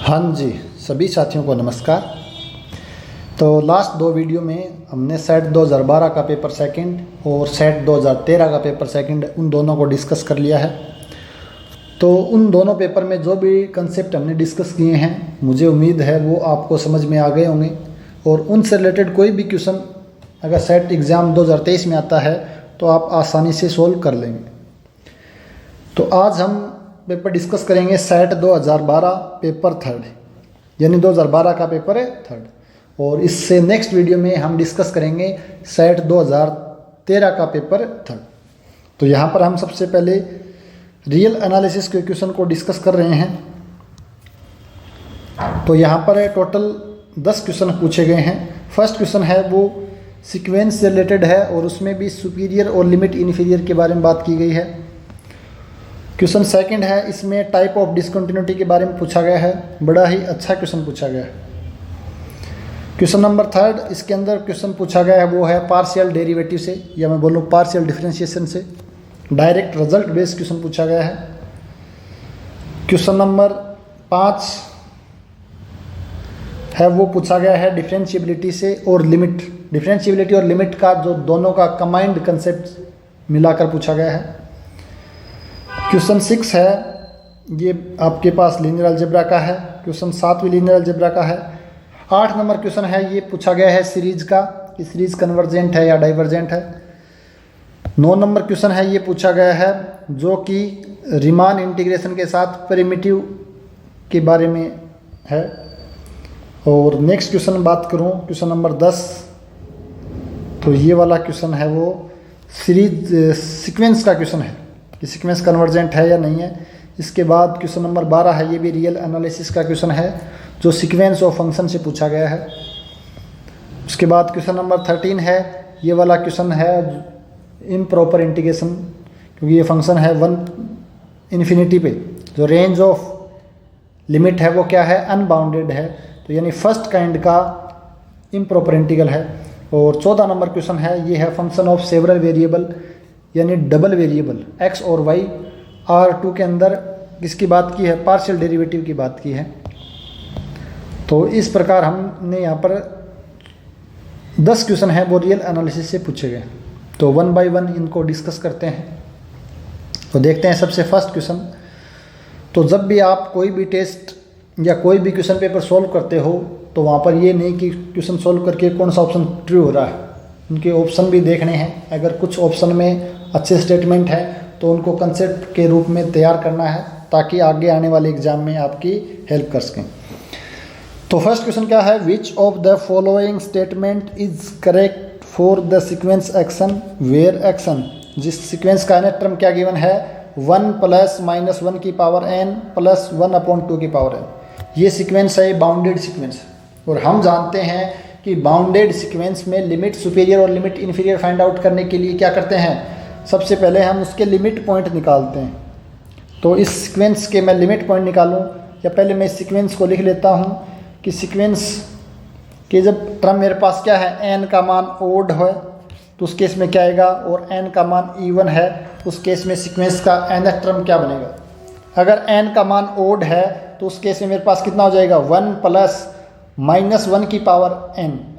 हाँ जी, सभी साथियों को नमस्कार। तो लास्ट दो वीडियो में हमने सेट 2012 का पेपर सेकंड और सेट 2013 का पेपर सेकंड उन दोनों को डिस्कस कर लिया है। तो उन दोनों पेपर में जो भी कंसेप्ट हमने डिस्कस किए हैं, मुझे उम्मीद है वो आपको समझ में आ गए होंगे और उनसे रिलेटेड कोई भी क्वेश्चन अगर सेट एग्ज़ाम 2023 में आता है तो आप आसानी से सोल्व कर लेंगे। तो आज हम पेपर डिस्कस करेंगे सेट 2012 पेपर थर्ड, यानी 2012 का पेपर है थर्ड, और इससे नेक्स्ट वीडियो में हम डिस्कस करेंगे सेट 2013 का पेपर थर्ड। तो यहाँ पर हम सबसे पहले रियल एनालिसिस के क्वेश्चन को डिस्कस कर रहे हैं। तो यहाँ पर टोटल 10 क्वेश्चन पूछे गए हैं। फर्स्ट क्वेश्चन है वो सीक्वेंस से रिलेटेड है और उसमें भी सुपीरियर और लिमिट इन्फीरियर के बारे में बात की गई है। क्वेश्चन सेकंड है, इसमें टाइप ऑफ डिसकंटिन्यूटी के बारे में पूछा गया है। बड़ा ही अच्छा क्वेश्चन पूछा गया है। क्वेश्चन नंबर थर्ड, इसके अंदर क्वेश्चन पूछा गया है वो है पार्शियल डेरिवेटिव से, या मैं बोलूँ पार्शियल डिफरेंशिएशन से। डायरेक्ट रिजल्ट बेस्ड क्वेश्चन पूछा गया है। क्वेश्चन नंबर 5 है वो पूछा गया है डिफरेंशिएबिलिटी से और लिमिट, डिफरेंशिएबिलिटी और लिमिट का जो दोनों का कंबाइंड कंसेप्ट मिलाकर पूछा गया है। क्वेश्चन 6 है, ये आपके पास लीनियर अलजेब्रा का है। क्वेश्चन 7 भी लीनियर अलजेब्रा का है। 8 नंबर क्वेश्चन है, ये पूछा गया है सीरीज का कि सीरीज कन्वर्जेंट है या डाइवर्जेंट है। 9 नंबर क्वेश्चन है, ये पूछा गया है जो कि रीमान इंटीग्रेशन के साथ प्रिमिटिव के बारे में है। और नेक्स्ट क्वेश्चन बात करूँ, क्वेश्चन नंबर 10, तो ये वाला क्वेश्चन है वो सीरीज सीक्वेंस का क्वेश्चन है कि सीक्वेंस कन्वर्जेंट है या नहीं है। इसके बाद क्वेश्चन नंबर 12 है, ये भी रियल एनालिसिस का क्वेश्चन है जो सीक्वेंस ऑफ फंक्शन से पूछा गया है। उसके बाद क्वेश्चन नंबर 13 है, ये वाला क्वेश्चन है इम्प्रॉपर इंटीग्रेशन, क्योंकि ये फंक्शन है 1 इन्फिनिटी पे, जो रेंज ऑफ लिमिट है वो क्या है, अनबाउंडेड है, तो यानी फर्स्ट काइंड का इम्प्रॉपर इंटीग्रल है। और 14 नंबर क्वेश्चन है, ये है फंक्शन ऑफ सेवरल वेरिएबल, यानी डबल वेरिएबल x और y। R2 के अंदर किसकी बात की है, पार्शियल डेरिवेटिव की बात की है। तो इस प्रकार हमने यहाँ पर 10 क्वेश्चन है वो रियल एनालिसिस से पूछे गए। तो 1 बाय 1 इनको डिस्कस करते हैं। तो देखते हैं सबसे फर्स्ट क्वेश्चन। तो जब भी आप कोई भी टेस्ट या कोई भी क्वेश्चन पेपर सोल्व करते हो तो वहाँ पर ये नहीं कि क्वेश्चन सोल्व करके कौन सा ऑप्शन ट्रू हो रहा है, उनके ऑप्शन भी देखने हैं। अगर कुछ ऑप्शन में अच्छे स्टेटमेंट है तो उनको कंसेप्ट के रूप में तैयार करना है ताकि आगे आने वाले एग्जाम में आपकी हेल्प कर सकें। तो फर्स्ट क्वेश्चन क्या है, which of the following statement is correct for the sequence action where action, जिस सीक्वेंस का nth टर्म क्या गिवन है, 1 + -1 की पावर n + 1/2 की पावर n। ये सीक्वेंस है बाउंडेड सीक्वेंस, और हम जानते हैं कि बाउंडेड सीक्वेंस में लिमिट सुपीरियर और लिमिट इन्फीरियर फाइंड आउट करने के लिए क्या करते हैं, सबसे पहले हम उसके लिमिट पॉइंट निकालते हैं। तो इस सीक्वेंस के मैं लिमिट पॉइंट निकालूं, या पहले मैं इस सीक्वेंस को लिख लेता हूं कि सीक्वेंस के जब टर्म मेरे पास क्या है, n का मान ओड है तो उस केस में क्या आएगा, और n का मान इवन है उस केस में सीक्वेंस का nth टर्म क्या बनेगा। अगर n का मान ओड है तो उस केस में मेरे पास कितना हो जाएगा, 1 + -1 की पावर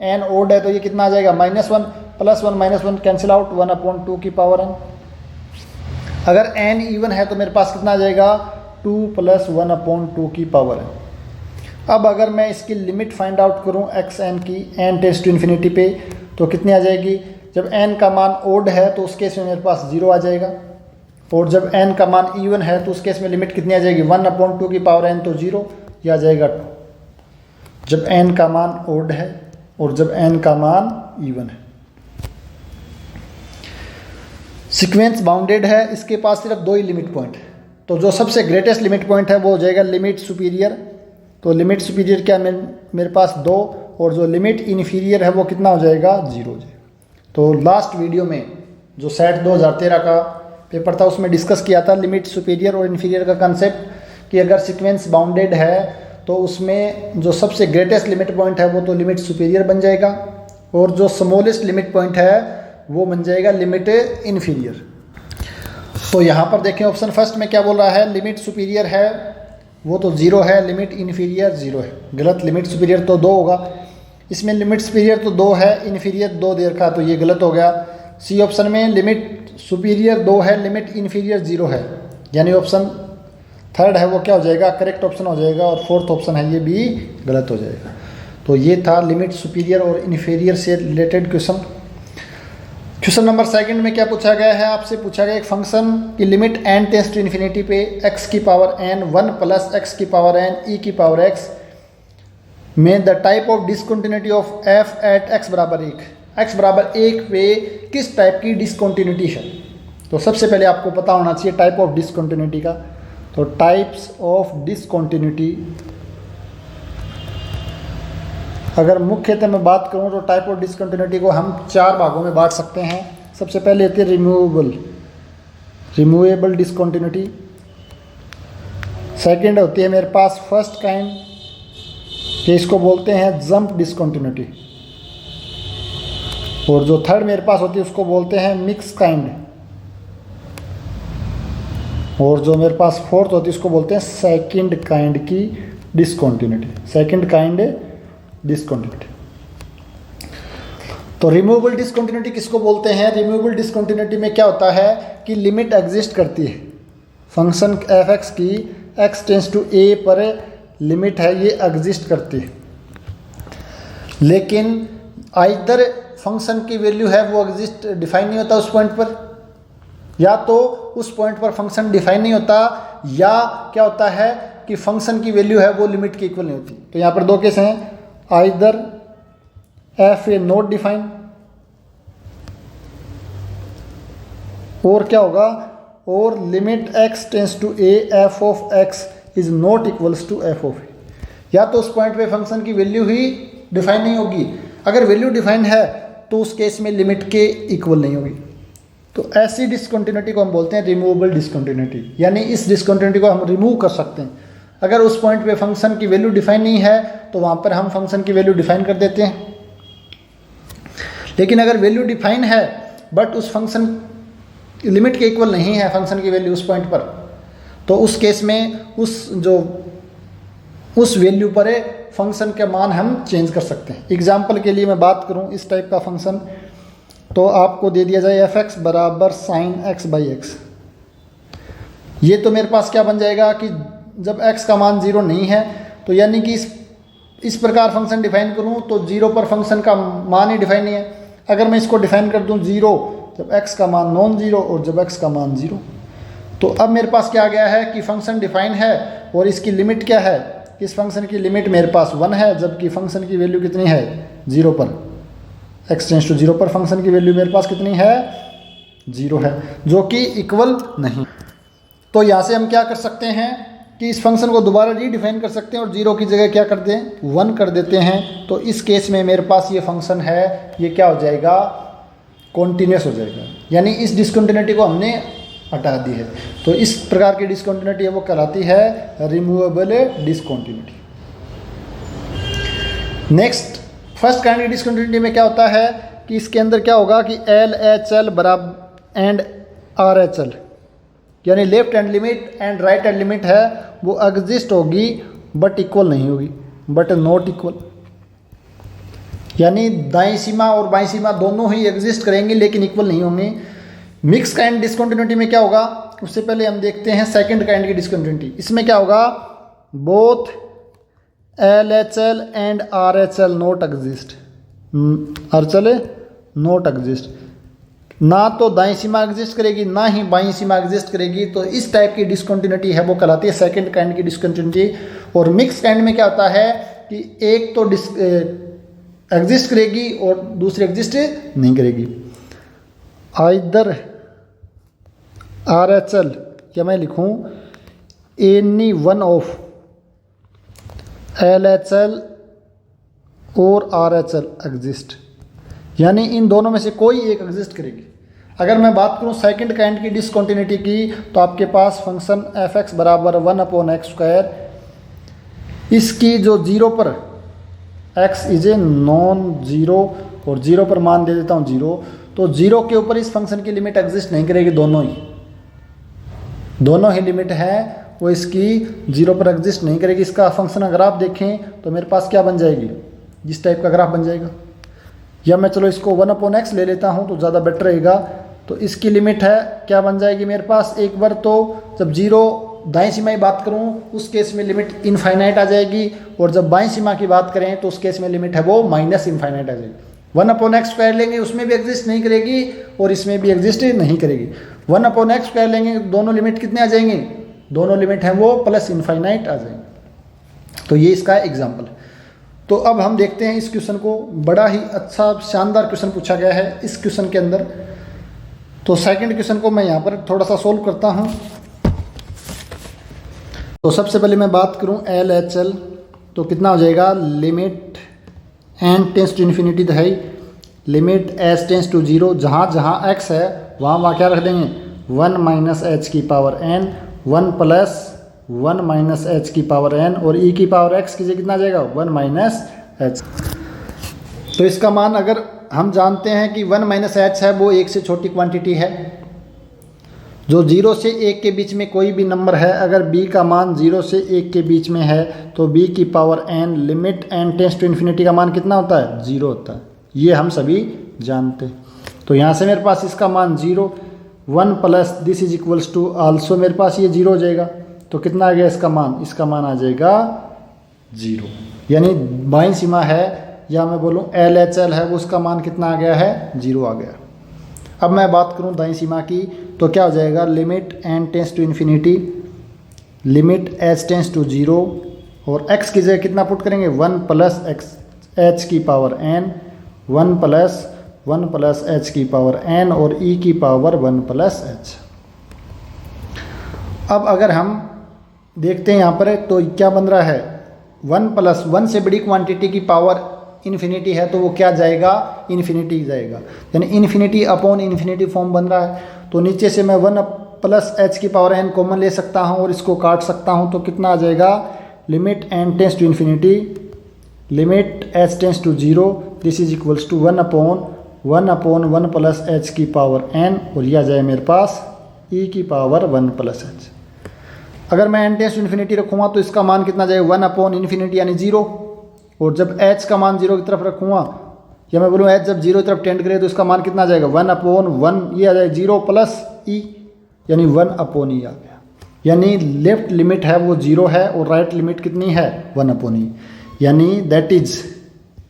n ओड है तो ये कितना आ जाएगा, -1 + 1 -1 कैंसिल आउट, 1/2 की पावर n। अगर n इवन है तो मेरे पास कितना आ जाएगा, 2 + 1/2 की पावर n। अब अगर मैं इसकी लिमिट फाइंड आउट करूं xn की, n टेंड्स टू इन्फिनिटी पे, तो कितनी आ जाएगी, जब n का मान ओड है तो उस केस में मेरे पास 0 आ जाएगा, और जब n का मान इवन है तो उस केस में लिमिट कितनी आ जाएगी, 1/2 की पावर n, तो 0, यह आ जाएगा 2 जब n का मान ओड है और जब n का मान इवन है। सीक्वेंस बाउंडेड है, इसके पास सिर्फ 2 ही लिमिट पॉइंट है, तो जो सबसे ग्रेटेस्ट लिमिट पॉइंट है वो हो जाएगा लिमिट सुपीरियर। तो लिमिट सुपीरियर क्या मेरे पास 2, और जो लिमिट इन्फीरियर है वो कितना हो जाएगा, 0 हो जाएगा। तो लास्ट वीडियो में जो सेट 2013 का पेपर था उसमें डिस्कस किया था लिमिट सुपीरियर और इन्फीरियर का कंसेप्ट, कि अगर सीक्वेंस बाउंडेड है तो उसमें जो सबसे ग्रेटेस्ट लिमिट पॉइंट है वो तो लिमिट सुपीरियर बन जाएगा, और जो स्मॉलेस्ट लिमिट पॉइंट है वो बन जाएगा लिमिट इन्फीरियर। तो यहाँ पर देखें ऑप्शन फर्स्ट में क्या बोल रहा है, लिमिट सुपीरियर है वो तो ज़ीरो है, लिमिट इन्फीरियर ज़ीरो है, गलत। लिमिट सुपीरियर तो 2 होगा, इसमें लिमिट सुपीरियर तो 2 है, इन्फीरियर 2 दे रखा, तो ये गलत हो गया। सी ऑप्शन में लिमिट सुपीरियर 2 है, लिमिट इन्फीरियर 0 है, यानी ऑप्शन थर्ड है वो क्या हो जाएगा, करेक्ट ऑप्शन हो जाएगा। और फोर्थ ऑप्शन है ये भी गलत हो जाएगा। तो ये था लिमिट सुपीरियर और इन्फीरियर से related question. Question number second में क्या पूछा गया है, आपसे पूछा गया एक फंक्शन की limit n tends to infinity पे x की पावर n 1 प्लस x की पावर n e की पावर x में the type of discontinuity of f at x बराबर 1 पे किस टाइप की डिसकंटिन्यूटी है। तो सबसे पहले आपको पता होना चाहिए टाइप ऑफ डिसकंटिन्यूटी का। तो टाइप्स ऑफ डिसकंटिन्यूटी, अगर मुख्यतः मैं बात करूं तो टाइप ऑफ डिसकंटिन्यूटी को हम 4 भागों में बांट सकते हैं। सबसे पहले होती है रिमूवेबल डिसकंटिन्यूटी। सेकंड होती है मेरे पास फर्स्ट काइंड, इसको बोलते हैं जंप डिसकंटिन्यूटी। और जो थर्ड मेरे पास होती है उसको बोलते हैं मिक्स काइंड। और जो मेरे पास फोर्थ होती है उसको बोलते हैं सेकंड काइंड की डिसकंटिन्यूटी, सेकंड काइंड डिसकंटिन्यूटी। तो रिमूवेबल डिसकंटिन्यूटी किसको बोलते हैं, रिमूवेबल डिसकंटिन्यूटी में क्या होता है कि लिमिट एग्जिस्ट करती है, फंक्शन एफ एक्स की x टेंस टू a पर लिमिट है, ये एग्जिस्ट करती है, लेकिन आइदर फंक्शन की वैल्यू है वो एग्जिस्ट डिफाइन नहीं होता उस पॉइंट पर, या तो उस पॉइंट पर फंक्शन डिफाइन नहीं होता, या क्या होता है कि फंक्शन की वैल्यू है वो लिमिट के इक्वल नहीं होती। तो यहाँ पर 2 केस हैं, either f a not define, और क्या होगा, और limit x tends to a f of x is not equals to f of a। या तो उस पॉइंट पे फंक्शन की वैल्यू ही डिफाइन नहीं होगी, अगर वैल्यू डिफाइन है तो उस केस में लिमिट के इक्वल नहीं होगी। तो ऐसी डिसकंटिन्यूटी को हम बोलते हैं रिमूवेबल डिसकंटिन्यूटी, यानी इस डिसकंटिन्यूटी को हम रिमूव कर सकते हैं। अगर उस पॉइंट पे फंक्शन की वैल्यू डिफाइन नहीं है तो वहाँ पर हम फंक्शन की वैल्यू डिफाइन कर देते हैं, लेकिन अगर वैल्यू डिफाइन है बट उस फंक्शन लिमिट के इक्वल नहीं है फंक्शन की वैल्यू उस पॉइंट पर, तो उस केस में उस वैल्यू पर फंक्शन के मान हम चेंज कर सकते हैं। एग्जाम्पल के लिए मैं बात करूं इस टाइप का फंक्शन, तो आपको दे दिया जाए एफ एक्स बराबर साइन एक्स बाई एक्स। ये तो मेरे पास क्या बन जाएगा कि जब x का मान 0 नहीं है, तो यानी कि इस प्रकार फंक्शन डिफाइन करूं तो 0 पर फंक्शन का मान ही डिफाइन नहीं है। अगर मैं इसको डिफाइन कर दूं 0 जब x का मान नॉन जीरो और जब x का मान 0, तो अब मेरे पास क्या आ गया है कि फंक्शन डिफाइन है और इसकी लिमिट क्या है, इस फंक्शन की लिमिट मेरे पास 1 है, जबकि फंक्शन की वैल्यू कितनी है 0 पर, x टेंस टू 0 पर फंक्शन की वैल्यू मेरे पास कितनी है 0 है, जो कि इक्वल नहीं। तो यहाँ से हम क्या कर सकते हैं कि इस फंक्शन को दोबारा रीडिफाइन कर सकते हैं और 0 की जगह क्या कर दें 1 कर देते हैं। तो इस केस में मेरे पास ये फंक्शन है, ये क्या हो जाएगा कॉन्टीन्यूस हो जाएगा, यानी इस डिसकंटिन्यूटी को हमने हटा दी है। तो इस प्रकार की डिसकंटिन्यूटी है वो कहलाती है removable discontinuity. Next first kind की डिसकंटिन्यूटी में क्या होता है कि इसके अंदर क्या होगा कि एल एच एल बराबर एंड आर एच एल, यानी left hand limit and right hand limit है वो एग्जिस्ट होगी बट इक्वल नहीं होगी, बट नॉट इक्वल, यानी दाईं सीमा और बाईं सीमा दोनों ही एग्जिस्ट करेंगे लेकिन इक्वल नहीं होंगे। मिक्स काइंड डिसकंटिन्यूटी में क्या होगा, उससे पहले हम देखते हैं सेकंड काइंड की डिसकंटिन्यूटी। इसमें क्या होगा, both L H L and R H L not exist, R H L not exist, ना तो दाईं सीमा एग्जिस्ट करेगी ना ही बाईं सीमा एग्जिस्ट करेगी। तो इस टाइप की डिसकंटिन्यूटी है वो कहलाती है सेकंड काइंड की डिसकंटिन्यूटी। और मिक्स काइंड में क्या होता है कि एक तो एग्जिस्ट करेगी और दूसरी एग्जिस्ट नहीं करेगी। आइदर आर एच एल, क्या मैं लिखूं any one of L H L और आर एच एल एग्जिस्ट, यानी इन दोनों में से कोई एक एग्जिस्ट करेगी। अगर मैं बात करूं सेकंड काइंड की डिसकंटिन्यूटी की, तो आपके पास फंक्शन एफ एक्स बराबर 1/x², इसकी जो 0 पर x is a non zero और 0 पर मान दे देता हूं 0, तो 0 के ऊपर इस फंक्शन की लिमिट एग्जिस्ट नहीं करेगी, दोनों ही लिमिट है वो इसकी 0 पर एग्जिस्ट नहीं करेगी। इसका फंक्शन अगर आप देखें तो मेरे पास क्या बन जाएगी, जिस टाइप का ग्राफ बन जाएगा। या मैं चलो इसको 1/x ले लेता हूँ तो ज़्यादा बेटर रहेगा। तो इसकी लिमिट है क्या बन जाएगी मेरे पास, एक बार तो जब 0 दाईं सीमा की बात करूँ उस केस में लिमिट इनफाइनाइट आ जाएगी, और जब बाईं सीमा की बात करें तो उस केस में लिमिट है वो माइनस इनफाइनाइट आ जाएगी। 1/x² लेंगे उसमें भी एग्जिस्ट नहीं करेगी और इसमें भी एग्जिस्ट नहीं करेगी। 1/x² लेंगे दोनों लिमिट कितने आ जाएंगे, दोनों लिमिट हैं वो प्लस इनफाइनाइट आ जाएंगे। तो ये इसका एग्जाम्पल है। तो अब हम देखते हैं इस क्वेश्चन को। बड़ा ही अच्छा शानदार क्वेश्चन पूछा गया है इस क्वेश्चन के अंदर। तो सेकंड क्वेश्चन को मैं यहाँ पर थोड़ा सा सोल्व करता हूँ। तो सबसे पहले मैं बात करूँ LHL, तो कितना हो जाएगा, limit n tends to infinity तो है ही, लिमिट h टेंस टू 0, जहाँ जहाँ x है वहाँ क्या रख देंगे 1 माइनस h की power n, 1 plus 1 minus h की पावर n, और e की पावर x की जगह कितना आ जाएगा 1 माइनस h। तो इसका मान अगर हम जानते हैं कि 1 माइनस h है वो 1 से छोटी क्वांटिटी है। जो 0 से 1 के बीच में कोई भी नंबर है, अगर b का मान 0 से 1 के बीच में है तो b की power n, limit n tends to infinity का मान कितना होता है 0 होता है। ये हम सभी जानते हैं। तो यहाँ से मेरे पास इसका मान 0, 1 plus this is equals to also मेरे पास ये 0 हो जाएगा। तो कितना आ गया इसका मान आ जाएगा 0। यानी बाईं सीमा है या मैं बोलूँ LHL है वो उसका मान कितना आ गया है 0 आ गया। अब मैं बात करूँ दाईं सीमा की तो क्या हो जाएगा, limit n tends to infinity, limit h tends to 0, और x की जगह कितना पुट करेंगे 1 प्लस h की पावर n, 1 प्लस h की पावर n, और e की पावर 1 प्लस h। अब अगर हम देखते हैं यहाँ पर तो क्या बन रहा है, 1 प्लस 1 से बड़ी क्वांटिटी की पावर इन्फिनिटी है तो वो क्या जाएगा, इन्फिनिटी जाएगा, यानी इन्फिनिटी अपॉन इन्फिनिटी फॉर्म बन रहा है। तो नीचे से मैं 1 प्लस h की पावर n कॉमन ले सकता हूँ और इसको काट सकता हूँ। तो कितना आ जाएगा, limit n tends to infinity, limit h tends to 0, this is equals to 1 upon 1 plus h की पावर n, और यह आ जाए मेरे पास e की पावर 1 प्लस h। अगर मैं n टेंस टू इन्फिनिटी रखूँगा तो इसका मान कितना जाएगा 1 अपॉन इन्फिनिटी यानी 0, और जब h का मान 0 की तरफ रखूँगा या मैं बोलूँ h जब 0 की तरफ टेंड करे तो इसका मान कितना आ जाएगा 1 अपॉन 1, ये आ जाएगा 0 प्लस e, यानी 1 अपॉन e आ गया। यानी लेफ्ट लिमिट है वो 0 है और राइट लिमिट कितनी है 1 अपॉन e, यानी दैट इज,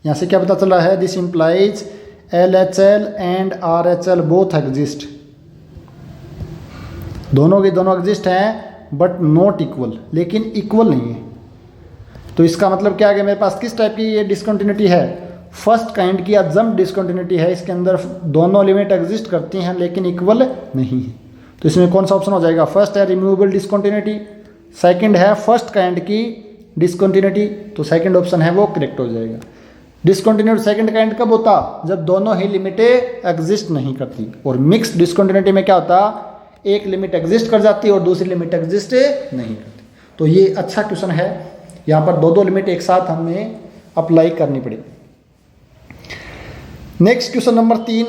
यहाँ से क्या पता चला है, this implies LHL and RHL both exist, दोनों के दोनों एग्जिस्ट हैं बट नॉट इक्वल, लेकिन इक्वल नहीं है। तो इसका मतलब क्या है, मेरे पास किस टाइप की ये डिसकंटिन्यूटी है, फर्स्ट काइंड की अजम्प्ट डिसकंटिन्यूटी है। इसके अंदर दोनों लिमिट एग्जिस्ट करती हैं लेकिन इक्वल नहीं है। तो इसमें कौन सा ऑप्शन हो जाएगा, फर्स्ट है रिमूवेबल डिसकंटिन्यूटी, सेकंड है फर्स्ट काइंड की डिसकंटिन्यूटी, तो सेकंड ऑप्शन है वो करेक्ट हो जाएगा। डिसकंटिन्यूटी सेकंड काइंड कब होता, जब दोनों ही लिमिटें एग्जिस्ट नहीं करती, और मिक्स डिसकंटिन्यूटी में क्या होता, एक लिमिट एग्जिस्ट कर जाती है और दूसरी लिमिट एग्जिस्ट नहीं करती। तो ये अच्छा क्वेश्चन है, यहाँ पर दो लिमिट एक साथ हमें अप्लाई करनी पड़ी। नेक्स्ट क्वेश्चन नंबर 3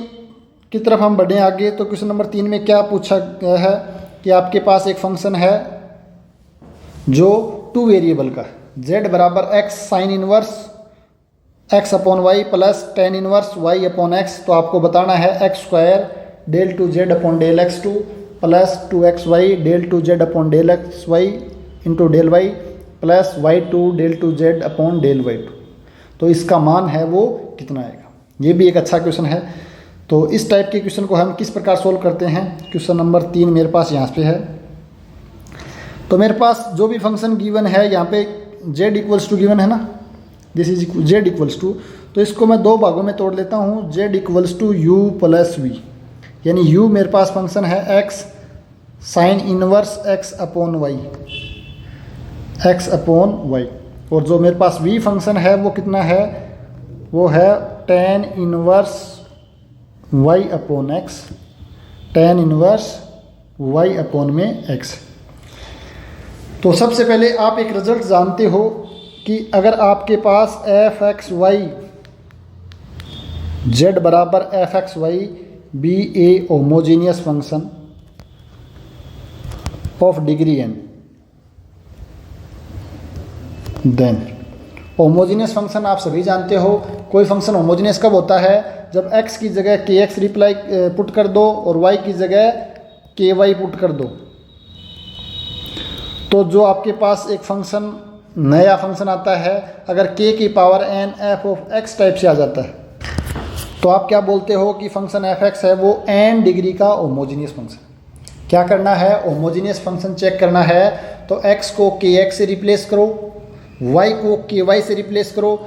की तरफ हम बढ़ें आगे। तो क्वेश्चन नंबर 3 में क्या पूछा गया है कि आपके पास एक फंक्शन है जो 2 वेरिएबल का है, z बराबर x sine inverse x upon y plus tan inverse y upon x। तो आपको बताना है x square del two z upon del x2 plus 2xy del two z upon del xy into del y plus y2 del two z upon del y2। तो इसका मान है वो कितना आएगा। ये भी एक अच्छा क्वेश्चन है। तो इस टाइप के क्वेश्चन को हम किस प्रकार सोल्व करते हैं, क्वेश्चन नंबर 3 मेरे पास यहाँ पे है। तो मेरे पास जो भी फंक्शन गिवन है यहाँ पे z इक्वल्स टू गिवन है ना, this is z equals to, तो इसको मैं 2 भागों में तोड़ लेता हूँ, z equals to u plus v, यानी u मेरे पास फंक्शन है x sine inverse x upon y, x upon y, और जो मेरे पास v फंक्शन है वो कितना है, वो है ten inverse y upon x, ten inverse y upon में x। तो सबसे पहले आप एक रिजल्ट जानते हो कि अगर आपके पास एफ एक्स वाई जेड बराबर f x y be a homogeneous function of degree n, then homogeneous function आप सभी जानते हो, कोई फंक्शन होमोजीनियस कब होता है, जब x की जगह kx रिप्लाई पुट कर दो और y की जगह ky पुट कर दो। तो जो आपके पास एक फंक्शन नया फंक्शन आता है, अगर k की power n f of x type से आ जाता है तो आप क्या बोलते हो कि फंक्शन f(x) है वो n डिग्री का होमोजीनियस फंक्शन। क्या करना है, होमोजीनियस फंक्शन चेक करना है तो x को kx से रिप्लेस करो, y को ky से रिप्लेस करो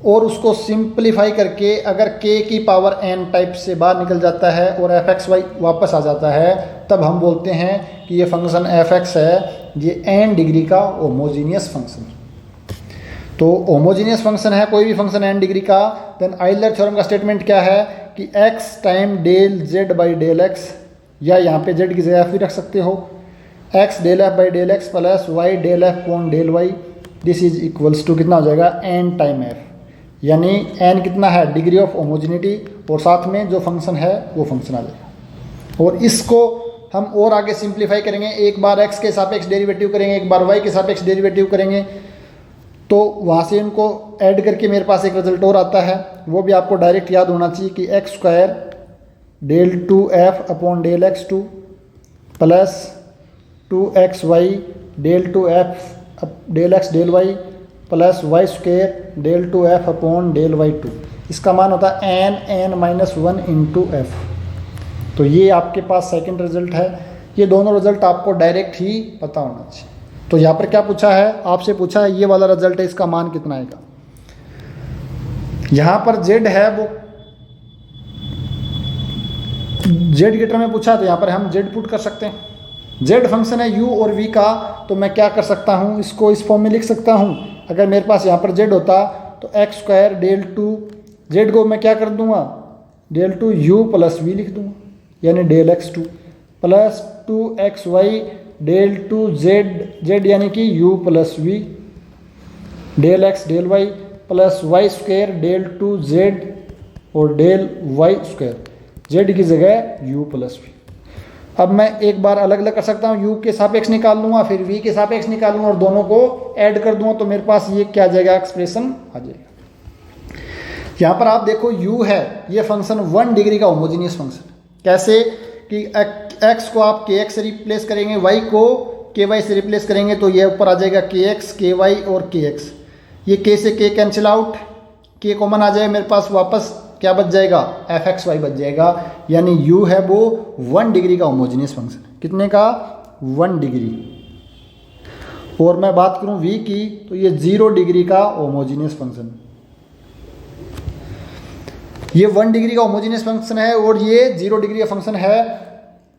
और उसको सिंप्लीफाई करके अगर k की पावर n टाइप से बाहर निकल जाता है और f(x) वापस आ जाता है, तब हम बोलते हैं कि ये फंक्शन f(x) है, ये n डिग्री का होमोजीनियस फंक्शन। तो होमोजीनियस फंक्शन है कोई भी फंक्शन n डिग्री का, देन आइलर थ्योरम का स्टेटमेंट क्या है कि x time del z by del x, या यहाँ पे z की जगह f भी रख सकते हो, x del f by del x plus y del f upon del y, this is equals to कितना हो जाएगा n टाइम f, यानी n कितना है डिग्री ऑफ होमोजिनिटी और साथ में जो फंक्शन है वो फंक्शन आ जाएगा। और इसको हम और आगे सिंप्लीफाई करेंगे, एक बार x के सापेक्ष डेरिवेटिव करेंगे, एक बार y के सापेक्ष डेरिवेटिव करेंगे, तो वहाँ से इनको ऐड करके मेरे पास एक रिजल्ट और आता है, वो भी आपको डायरेक्ट याद होना चाहिए कि x square del 2f upon del x2 plus 2xy del 2f del x del y plus y square del 2f upon del y2, इसका मान होता है n(n-1) इंटू f। तो ये आपके पास सेकंड रिजल्ट है। ये दोनों रिजल्ट आपको डायरेक्ट ही पता होना चाहिए। तो यहाँ पर क्या पूछा है, आपसे पूछा है ये वाला रिजल्ट है, इसका मान कितना आएगा। यहाँ पर z है वो z की टर्म में पूछा, तो यहाँ पर हम z पुट कर सकते हैं। z फंक्शन है u और v का, तो मैं क्या कर सकता हूँ, इसको इस फॉर्म में लिख सकता हूँ। अगर मेरे पास यहाँ पर z होता तो x स्क्वायर डेल 2 z को मैं क्या कर दूंगा डेल 2 u प्लस v लिख दूंगा, यानी del x2 plus 2xy del 2 z यानी कि u plus v del x del y plus y square del 2 z और डेल y स्क्वायर, z की जगह u प्लस v। अब मैं एक बार अलग अलग कर सकता हूँ, u के सापेक्ष निकाल लूँगा, फिर v के सापेक्ष निकाल लूँगा और दोनों को ऐड कर दूँगा, तो मेरे पास ये क्या आ जाएगा, एक्सप्रेशन आ जाएगा। यहाँ पर आप देखो u है, ये फंक्शन 1 डिग्री का होमोजीनियस फंक्शन। कैसे कि x को आप kx से रिप्लेस करेंगे, y को ky से रिप्लेस करेंगे, तो ये ऊपर आ जाएगा kx ky और kx, ये k से k cancel out, k common आ जाए, मेरे पास वापस क्या बच जाएगा, f(x) y बच जाएगा, यानी u है वो 1 डिग्री का होमोजीनियस फंक्शन। कितने का, 1 डिग्री। और मैं बात करूं v की, तो ये 0 डिग्री का होमोजीनियस फंक्शन। ये 1 डिग्री का होमोजीनियस फंक्शन है और ये 0 डिग्री का फंक्शन है,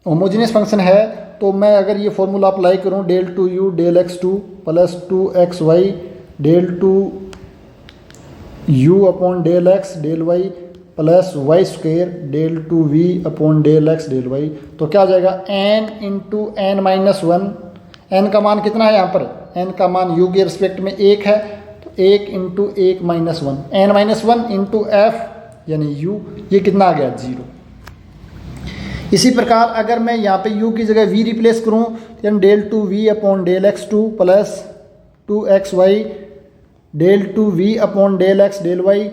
होमोजीनियस फंक्शन है। तो मैं अगर ये फॉर्मूला अप्लाई करूं, del 2u del x2 plus 2xy del 2u upon del x del y plus y square del 2v upon del x del y, तो क्या हो जाएगा n इंटू n-1। n का मान कितना है यहाँ पर, n का मान u के रिस्पेक्ट में 1 है, तो 1 इंटू 1-1 n-1 इंटू f यानी u, ये कितना आ गया, 0। इसी प्रकार अगर मैं यहाँ पे u की जगह v रिप्लेस करूँ, यानी del 2v upon del x2 plus 2xy del 2v upon del x del y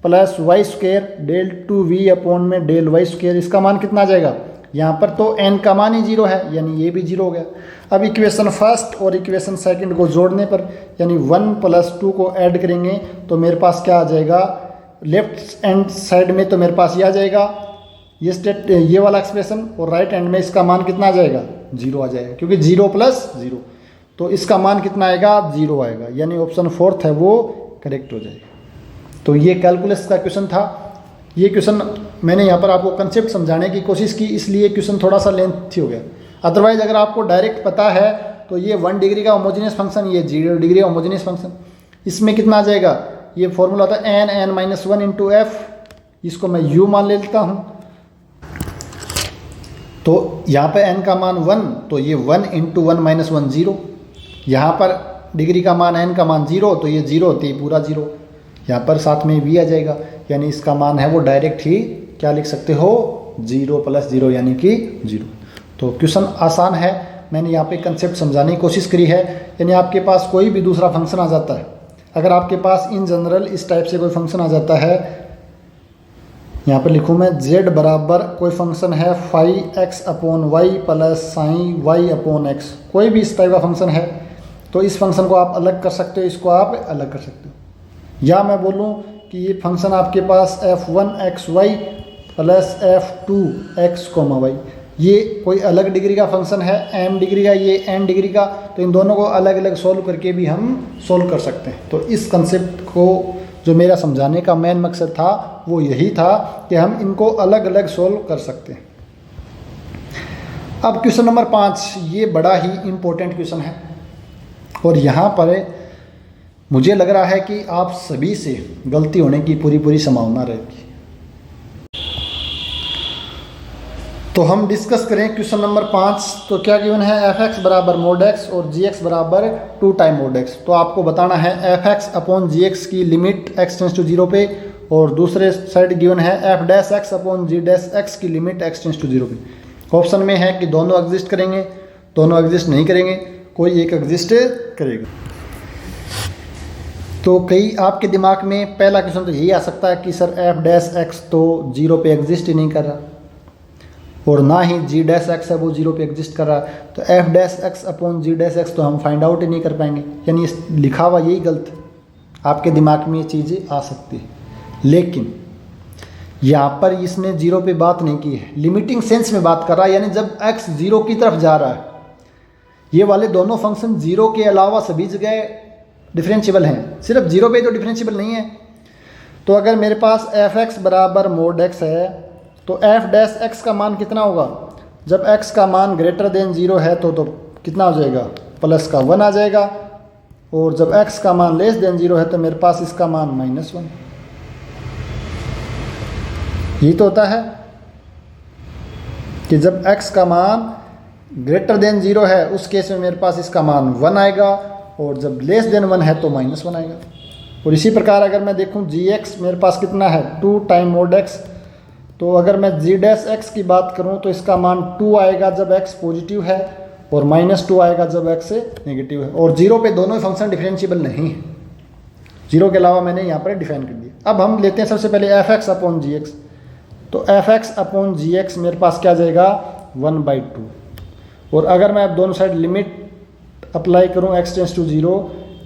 plus y square del 2v upon में डेल y स्क्वायर, इसका मान कितना आ जाएगा, यहाँ पर तो n का मान ही 0 है, यानी ये भी 0 हो गया। अब इक्वेशन फर्स्ट और इक्वेशन सेकंड को जोड़ने पर, यानी 1 प्लस 2 को ऐड करेंगे, तो मेरे पास क्या आ जाएगा, लेफ्ट हैंड साइड में तो मेरे पास ये आ जाएगा ये वाला एक्सप्रेशन, और राइट हैंड में इसका मान कितना आ जाएगा, 0 आ जाएगा, क्योंकि 0 प्लस 0, तो इसका मान कितना आएगा, 0 आएगा, यानी ऑप्शन 4 है वो करेक्ट हो जाएगा। तो ये कैलकुलस का क्वेश्चन था। ये क्वेश्चन मैंने यहाँ पर आपको कंसेप्ट समझाने की कोशिश की, इसलिए क्वेश्चन थोड़ा सा लेंथी हो गया। अदरवाइज अगर आपको डायरेक्ट पता है तो ये 1 डिग्री का होमोजीनियस फंक्शन, ये 0 डिग्री का होमोजीनियस फंक्शन, इसमें कितना आ जाएगा, ये फॉर्मूला होता है n-1 इंटू f, इसको मैं u मान लेता हूँ। तो यहाँ पे n का मान 1, तो ये 1 इंटू 1-1 0, यहाँ पर डिग्री का मान n का मान 0, तो ये 0 होती है पूरा 0, यहाँ पर साथ में v आ जाएगा, यानी इसका मान है वो डायरेक्ट ही क्या लिख सकते हो, 0 प्लस 0 यानी कि 0। तो क्वेश्चन आसान है, मैंने यहाँ पे कंसेप्ट समझाने की कोशिश करी है। यानी आपके पास कोई भी दूसरा फंक्शन आ जाता है, अगर आपके पास इन जनरल इस टाइप से कोई फंक्शन आ जाता है, यहाँ पर लिखूँ मैं z बराबर कोई फंक्शन है phi x upon y plus sine y upon x, कोई भी इस टाइप का फंक्शन है, तो इस फंक्शन को आप अलग कर सकते हो, इसको आप अलग कर सकते हो। या मैं बोलूँ कि ये फंक्शन आपके पास f1xy प्लस f2x, ये कोई अलग डिग्री का फंक्शन है, m डिग्री का, ये n डिग्री का, तो इन दोनों को अलग अलग सोल्व करके भी हम सोल्व कर सकते हैं। तो इस कंसेप्ट को जो मेरा समझाने का मेन मकसद था वो यही था कि हम इनको अलग अलग सोल्व कर सकते हैं। अब क्वेश्चन नंबर 5, ये बड़ा ही इम्पोर्टेंट क्वेश्चन है और यहाँ पर मुझे लग रहा है कि आप सभी से गलती होने की पूरी संभावना रहेगी। तो हम डिस्कस करें क्वेश्चन नंबर 5। तो क्या गिवन है, एफ एक्स बराबर मोड एक्स और जी एक्स बराबर 2 टाइम मोड एक्स। तो आपको बताना है F x upon g x की लिमिट एक्स टेंस टू 0 पे, और दूसरे साइड गिवन है एफ डैश एक्स अपॉन जी डैश एक्स की लिमिट एक्स टेंस टू 0 पे। ऑप्शन में है कि दोनों एग्जिस्ट करेंगे, दोनों एग्जिस्ट नहीं करेंगे, कोई एक एग्जिस्ट करेगा। तो कई आपके दिमाग में पहला क्वेश्चन तो यही आ सकता है कि सर एफ डैश एक्स तो 0 पे एग्जिस्ट ही नहीं कर रहा, और ना ही जी डैश एक्स है वो 0 पे एग्जिस्ट कर रहा है, तो एफ डैश एक्स अपॉन जी डैश एक्स तो हम फाइंड आउट ही नहीं कर पाएंगे। यानी लिखा हुआ यही गलत, आपके दिमाग में ये चीज़ें आ सकती है। लेकिन यहाँ पर इसने 0 पे बात नहीं की है, लिमिटिंग सेंस में बात कर रहा है, यानी जब x 0 की तरफ जा रहा है। ये वाले दोनों फंक्शन 0 के अलावा सभी जगह डिफरेंशिएबल हैं, सिर्फ 0 पे तो डिफरेंशिएबल नहीं है। तो अगर मेरे पास एफ एक्स बराबर मोड एक्स है तो एफ डैश एक्स का मान कितना होगा, जब x का मान ग्रेटर देन 0 है तो कितना हो जाएगा, प्लस का 1 आ जाएगा, और जब x का मान लेस देन 0 है तो मेरे पास इसका मान -1। यही तो होता है कि जब x का मान ग्रेटर देन 0 है उस केस में मेरे पास इसका मान 1 आएगा, और जब लेस देन 1 है तो -1 आएगा। और इसी प्रकार अगर मैं देखूं gx मेरे पास कितना है 2 टाइम मोड x, तो अगर मैं g डैश x की बात करूं तो इसका मान 2 आएगा जब x पॉजिटिव है, और -2 आएगा जब x नेगेटिव है। और 0 पे दोनों ही फंक्शन डिफरेंशिएबल नहीं है, 0 के अलावा मैंने यहाँ पर डिफाइन कर दिया। अब हम लेते हैं सबसे पहले F x upon g x. तो F x upon g x मेरे पास क्या जाएगा 1/2, और अगर मैं अब दोनों साइड लिमिट अप्लाई करूँ x tends to 0,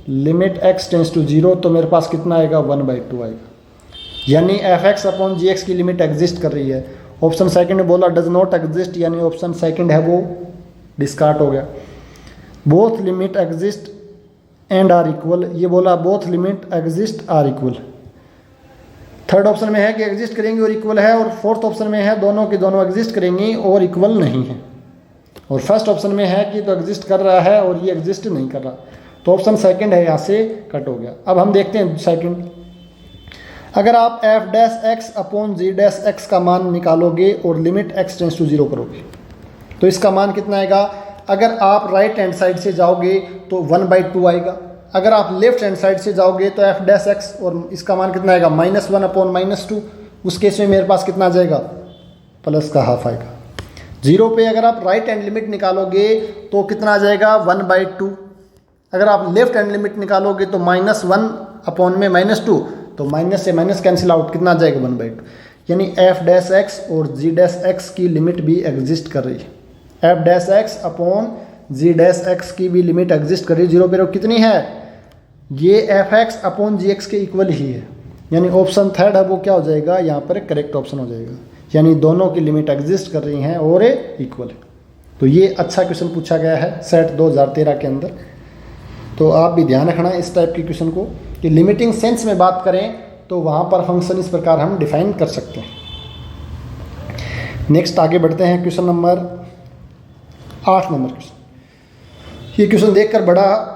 limit x tends to 0, तो मेरे पास कितना आएगा 1/2 आएगा। यानी f x upon g x की लिमिट एग्जिस्ट कर रही है। ऑप्शन सेकंड में बोला डज नॉट एग्जिस्ट, यानी ऑप्शन सेकंड है वो डिस्कार्ड हो गया। Both limit exist and are equal, ये बोला both limit exist are equal. Third option में है कि एग्जिस्ट करेंगे और इक्वल है, और फोर्थ ऑप्शन में है दोनों के दोनों एग्जिस्ट करेंगी और इक्वल नहीं है, और फर्स्ट ऑप्शन में है कि तो एग्जिस्ट कर रहा है और ये एग्जिस्ट नहीं कर रहा। तो ऑप्शन सेकंड है यहाँ से कट हो गया। अब हम देखते हैं सेकंड। अगर आप एफ डैश एक्स अपॉन जी डैश एक्स का मान निकालोगे और लिमिट एक्स टेंस टू 0 करोगे तो इसका मान कितना आएगा। अगर आप राइट हैंड साइड से जाओगे तो 1/2 आएगा, अगर आप लेफ्ट हैंड साइड से जाओगे तो एफ डैश एक्स और इसका मान कितना आएगा -1 अपॉन -2। उस केस में मेरे पास कितना आ जाएगा प्लस का हाफ आएगा। 0 पे अगर आप राइट हैंड लिमिट निकालोगे तो कितना आ जाएगा 1/2। अगर आप लेफ्ट हैंड लिमिट निकालोगे तो -1 अपॉन में -2, तो माइनस से माइनस कैंसिल आउट, कितना आ जाएगा 1/2। यानी एफ डैश एक्स और जी डैश एक्स की लिमिट भी एग्जिस्ट कर रही है। एफ डैश एक्स अपॉन जी डैश एक्स की भी लिमिट एग्जिस्ट कर रही है। 0 पे कितनी है, ये F x upon g x के इक्वल ही है। यानी ऑप्शन थर्ड है वो क्या हो जाएगा, यहाँ पर करेक्ट ऑप्शन हो जाएगा। यानी दोनों की लिमिट एग्जिस्ट कर रही हैं और इक्वल है। तो ये अच्छा क्वेश्चन पूछा गया है सेट 2013 के अंदर। तो आप भी ध्यान रखना इस टाइप के क्वेश्चन को कि लिमिटिंग सेंस में बात करें तो वहाँ पर फंक्शन इस प्रकार हम डिफाइन कर सकते हैं। नेक्स्ट आगे बढ़ते हैं क्वेश्चन नंबर 8 नंबर क्वेश्चन। ये क्वेश्चन देखकर बड़ा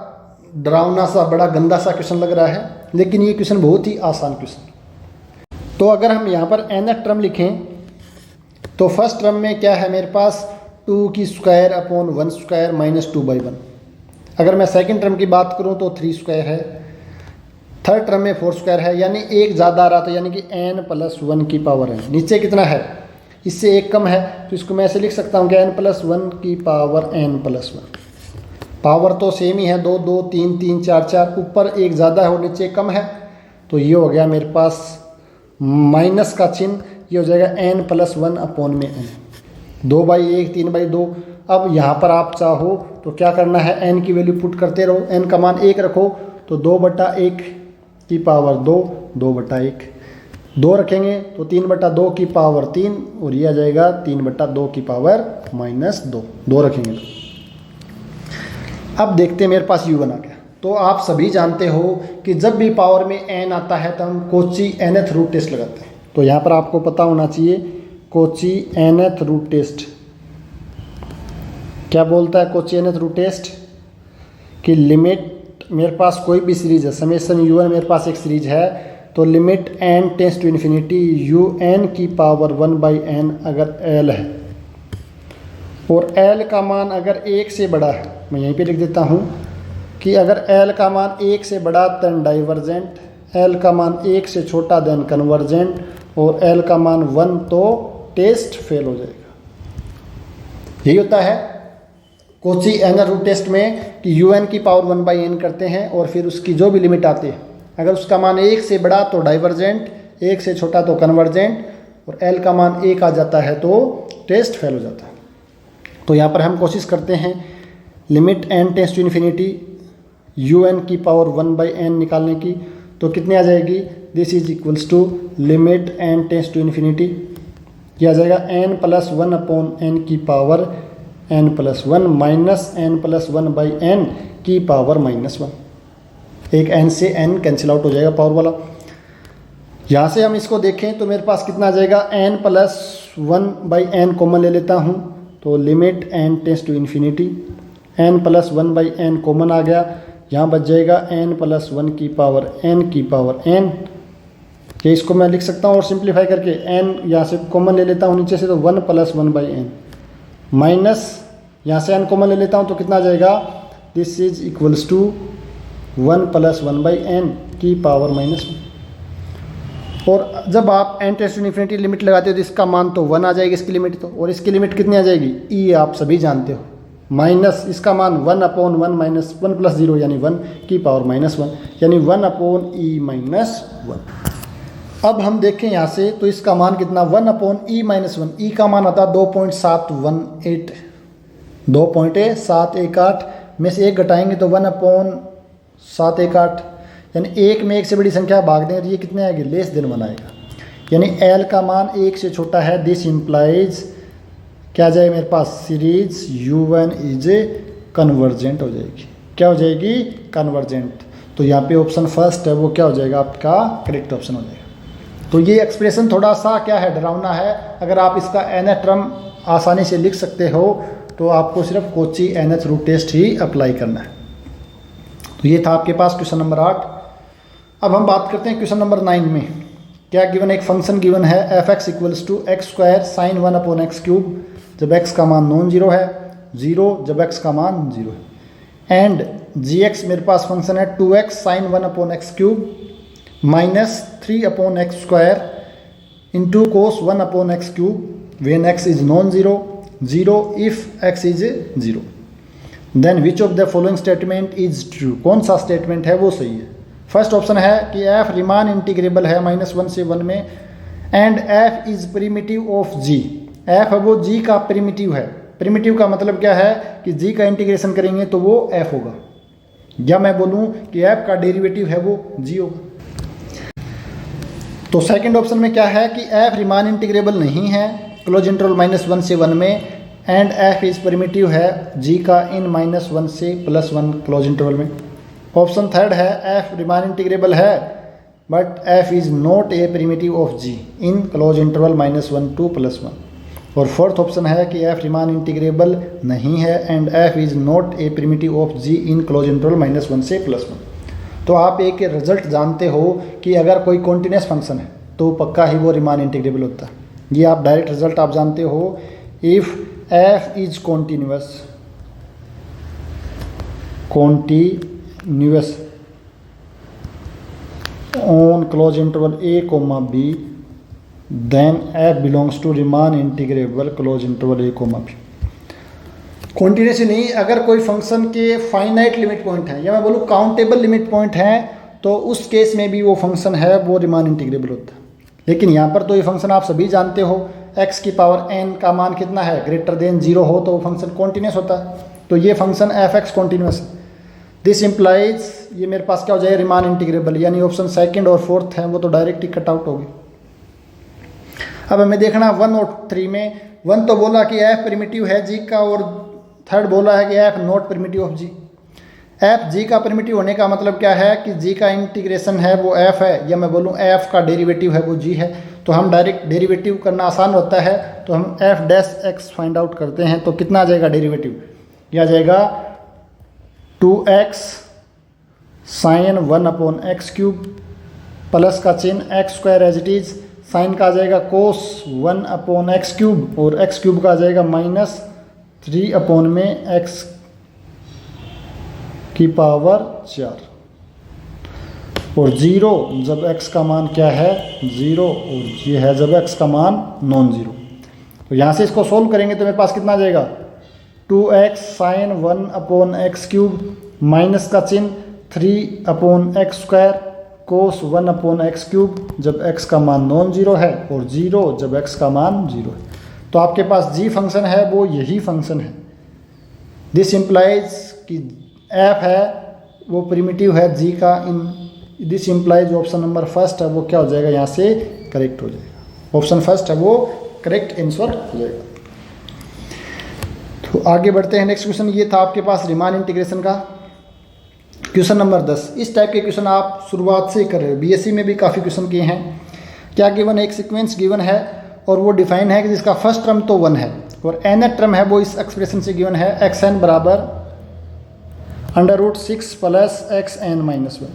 डरावना सा, बड़ा गंदा सा क्वेश्चन लग रहा है, लेकिन ये क्वेश्चन बहुत ही आसान क्वेश्चन। तो अगर हम यहाँ पर nth टर्म लिखें तो फर्स्ट टर्म में क्या है मेरे पास 2 की स्क्वायर अपॉन 1 स्क्वायर माइनस 2/1। अगर मैं सेकंड टर्म की बात करूं तो 3 स्क्वायर है, थर्ड टर्म में 4 स्क्वायर है, यानी एक ज़्यादा आ रहा था, यानी कि n+1 की पावर n। नीचे कितना है, इससे एक कम है, तो इसको मैं ऐसे लिख सकता हूं कि n+1 की पावर n+1। पावर तो सेम ही है, 2 2 3 3 4 4, ऊपर एक ज़्यादा है और नीचे कम है, तो ये हो गया मेरे पास माइनस का चिन्ह, ये हो जाएगा n + 1 अपॉन में n, 2/1 3/2। अब यहाँ पर आप चाहो तो क्या करना है, n की वैल्यू पुट करते रहो, n का मान 1 रखो तो 2/1 की पावर 2, 2/1, 2 रखेंगे तो 3/2 की पावर 3, और ये आ जाएगा 3/2 की पावर -2, 2 रखेंगे तो। अब देखते हैं मेरे पास u1 आ गया। तो आप सभी जानते हो कि जब भी पावर में n आता है तो हम कोची nth रूट टेस्ट लगाते हैं। तो यहाँ पर आपको पता होना चाहिए कोची nth रूट टेस्ट क्या बोलता है। कोची nth रूट टेस्ट कि लिमिट मेरे पास कोई भी सीरीज है, समेशन u1 मेरे पास एक सीरीज है, तो limit n tends to infinity un की पावर 1/n अगर l है और l का मान अगर 1 से बड़ा है, मैं यहीं पे लिख देता हूँ कि अगर l का मान 1 से बड़ा देन डाइवर्जेंट, l का मान 1 से छोटा देन कन्वर्जेंट, और l का मान 1 तो टेस्ट फेल हो जाएगा। यही होता है कोची nth रूट टेस्ट में कि un की पावर 1/n करते हैं और फिर उसकी जो भी लिमिट आती है, अगर उसका मान 1 से बड़ा तो डाइवर्जेंट, 1 से छोटा तो कन्वर्जेंट, और l का मान 1 आ जाता है तो टेस्ट फेल हो जाता है। तो यहाँ पर हम कोशिश करते हैं limit n tends to infinity un की पावर 1/n निकालने की। तो कितनी आ जाएगी, this is equals to limit n tends to infinity, यह आ जाएगा n + 1 अपॉन n की power n + 1 minus n + 1/n की पावर -1। एक n से n कैंसिल आउट हो जाएगा पावर वाला। यहाँ से हम इसको देखें तो मेरे पास कितना आ जाएगा, n + 1/n कॉमन ले लेता हूँ, तो limit n tends to infinity n + 1/n common आ गया, यहाँ बच जाएगा n + 1 की पावर n, ये इसको मैं लिख सकता हूँ और सिंप्लीफाई करके n यहाँ से कॉमन ले लेता हूँ नीचे से, तो 1 + 1/n माइनस यहाँ से n कॉमन ले लेता हूँ तो कितना आ जाएगा, this is equals to 1 + 1/n की पावर -1। और जब आप n tends to infinity limit लगाते हो तो इसका मान तो 1 आ जाएगी इसकी लिमिट, तो और इसकी लिमिट कितनी आ जाएगी, e आप सभी जानते हो, माइनस इसका मान 1/1 माइनस 1 + 0 यानी 1 की पावर -1, यानी 1/e - 1। अब हम देखें यहाँ से तो इसका मान कितना, 1/e - 1, e का मान आता है 2.718, 2.718 में से 1 घटाएंगे तो 1/718, यानी 1 में 1 से बड़ी संख्या भाग दें तो ये कितने आएगी, <1 आएगा, यानी l का मान 1 से छोटा है। दिस इम्प्लाइज क्या आ जाएगा मेरे पास, सीरीज u1 इज कन्वर्जेंट हो जाएगी, क्या हो जाएगी, कन्वर्जेंट। तो यहाँ पे ऑप्शन फर्स्ट है वो क्या हो जाएगा, आपका करेक्ट ऑप्शन हो जाएगा। तो ये एक्सप्रेशन थोड़ा सा क्या है, डरावना है। अगर आप इसका nth टर्म आसानी से लिख सकते हो तो आपको सिर्फ कोची nth रूट टेस्ट ही अप्लाई करना है। तो ये था आपके पास क्वेश्चन नंबर 8। अब हम बात करते हैं क्वेश्चन नंबर 9 में। क्या गिवन, एक फंक्शन गिवन है f(x = x² sin 1/x³, जब x का मान नॉन जीरो है, 0 जब x का मान 0 है, एंड gx मेरे पास फंक्शन है 2x sin 1/x³ minus 3/x² into cos 1/x³ when x is non-zero, 0 if x is 0, then which of the following statement is true, कौन सा स्टेटमेंट है वो सही है। फर्स्ट ऑप्शन है कि f रिमान इंटीग्रेबल है -1 से 1 में, and f is primitive of g, f है वो g का प्रिमिटिव है। प्रिमिटिव का मतलब क्या है कि g का इंटीग्रेशन करेंगे तो वो f होगा, या मैं बोलूँ कि f का डेरिवेटिव है वो g होगा। तो सेकंड ऑप्शन में क्या है कि f रिमान इंटीग्रेबल नहीं है क्लोज इंटरवल -1 से 1 में, एंड f इज प्रिमिटिव है g का इन -1 से +1 क्लोज इंटरवल में। ऑप्शन थर्ड है f रिमान इंटीग्रेबल है but f is not a primitive of g in close interval -1 to +1। और फोर्थ ऑप्शन है कि f रिमान इंटीग्रेबल नहीं है and f is not a primitive of g in close interval -1 से +1। तो आप एक रिजल्ट जानते हो कि अगर कोई कॉन्टिन्यूस फंक्शन है तो पक्का ही वो रिमान इंटीग्रेबल होता है। ये आप डायरेक्ट रिजल्ट आप जानते हो। इफ़ f इज continuous on closed interval a, b, then f belongs to Riemann integrable closed interval a, b। Continuously नहीं, अगर कोई फंक्शन के फाइनाइट लिमिट पॉइंट है या मैं बोलूँ काउंटेबल लिमिट पॉइंट है तो उस केस में भी वो फंक्शन है वो रिमान इंटीग्रेबल होता है। लेकिन यहाँ पर तो ये फंक्शन आप सभी जानते हो, x की पावर n का मान कितना है, ग्रेटर देन 0 हो तो वो फंक्शन कॉन्टिन्यूस होता है। तो ये फंक्शन f(x) कॉन्टिन्यूस है। दिस इम्प्लाइज ये मेरे पास क्या हो जाएगा, रिमान इंटीग्रेबल, यानी ऑप्शन सेकंड और फोर्थ है वो तो डायरेक्ट ही कट आउट होगी। अब हमें देखना 1 और 3 में, 1 तो बोला कि f प्रिमिटिव है g का, और थर्ड बोला है कि f not primitive of g। f g का प्रिमिटिव होने का मतलब क्या है कि g का इंटीग्रेशन है वो f है, या मैं बोलूँ f का डेरिवेटिव है वो g है। तो हम डायरेक्ट डेरिवेटिव करना आसान होता है, तो हम f' फाइंड आउट करते हैं। तो कितना आ जाएगा डेरिवेटिव, यह आ जाएगा 2x साइन 1/x³ प्लस का चिन्ह x² as it is, sign का आ जाएगा कोस 1/x³ और x³ का आ जाएगा -3 में x की पावर 4, और 0 जब x का मान क्या है 0, और ये है जब x का मान नॉन जीरो। तो यहाँ से इसको सोल्व करेंगे तो मेरे पास कितना आ जाएगा 2x साइन 1/x³ माइनस का चिन्ह 3/x² कोस 1/x³ जब x का मान नॉन जीरो है, और 0 जब x का मान 0 है। तो आपके पास g फंक्शन है वो यही फंक्शन है। दिस इम्प्लाइज कि f है वो प्रिमिटिव है g का, in this implies option number first है वो क्या हो जाएगा, यहाँ से करेक्ट हो जाएगा। ऑप्शन फर्स्ट है वो करेक्ट आंसर हो जाएगा। तो आगे बढ़ते हैं नेक्स्ट क्वेश्चन। ये था आपके पास रिमान इंटीग्रेशन का क्वेश्चन नंबर 10। इस टाइप के क्वेश्चन आप शुरुआत से कर रहे हो, बीएससी में भी काफ़ी क्वेश्चन किए हैं। क्या गिवन, एक सीक्वेंस गिवन है और वो डिफाइन है कि जिसका फर्स्ट टर्म तो 1 है और nth टर्म है वो इस एक्सप्रेशन से गिवन है, xn बराबर √6 plus xn -1,